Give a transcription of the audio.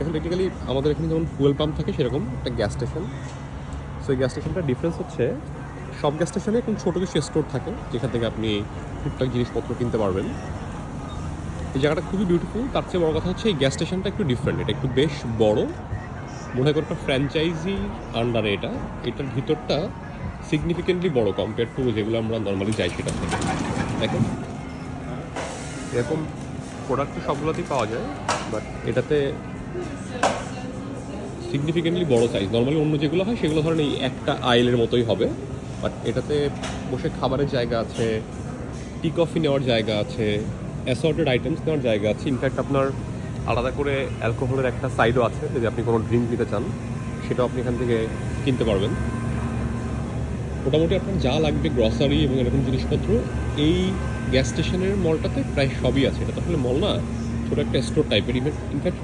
এখন টেকনিক্যালি আমাদের এখানে যেমন ফুয়েল পাম্প থাকে সেরকম একটা গ্যাস স্টেশন। সো এই গ্যাস স্টেশনটার ডিফারেন্স হচ্ছে সব গ্যাস স্টেশনে এখন ছোটো কিছু স্টোর থাকে যেখান থেকে আপনি টুকটাক জিনিসপত্র কিনতে পারবেন। এই জায়গাটা খুবই বিউটিফুল। তার চেয়ে বড় কথা হচ্ছে এই গ্যাস স্টেশনটা একটু ডিফারেন্ট, এটা একটু বেশ বড়, মনে হয় একটা ফ্র্যাঞ্চাইজি আন্ডারে এটা। এটার ভিতরটা সিগনিফিকেন্টলি বড় কম্পেয়ার টু যেগুলো আমরা নর্মালি যাই সেটা থেকে। দেখেন এরকম প্রোডাক্ট তো সবগুলোতেই পাওয়া যায়, বাট এটাতে সিগনিফিকেন্টলি বড় সাইজ। নর্মালি অন্য যেগুলো হয় সেগুলো ধরেন এই একটা আইলের মতোই হবে, বাট এটাতে বসে খাবারের জায়গা আছে, টি কফি নেওয়ার জায়গা আছে, অ্যাসর্টেড আইটেমস নেওয়ার জায়গা আছে। ইনফ্যাক্ট আপনার আলাদা করে অ্যালকোহলের একটা সাইডও আছে, যদি আপনি কোনো ড্রিঙ্ক নিতে চান সেটাও আপনি এখান থেকে কিনতে পারবেন। মোটামুটি আপনার যা লাগবে গ্রসারি এবং এরকম জিনিসপত্র এই গ্যাস স্টেশনের মলটাতে প্রায় সবই আছে। এটা তো আসলে মল না, ছোটো একটা স্টোর টাইপের। ইনফ্যাক্ট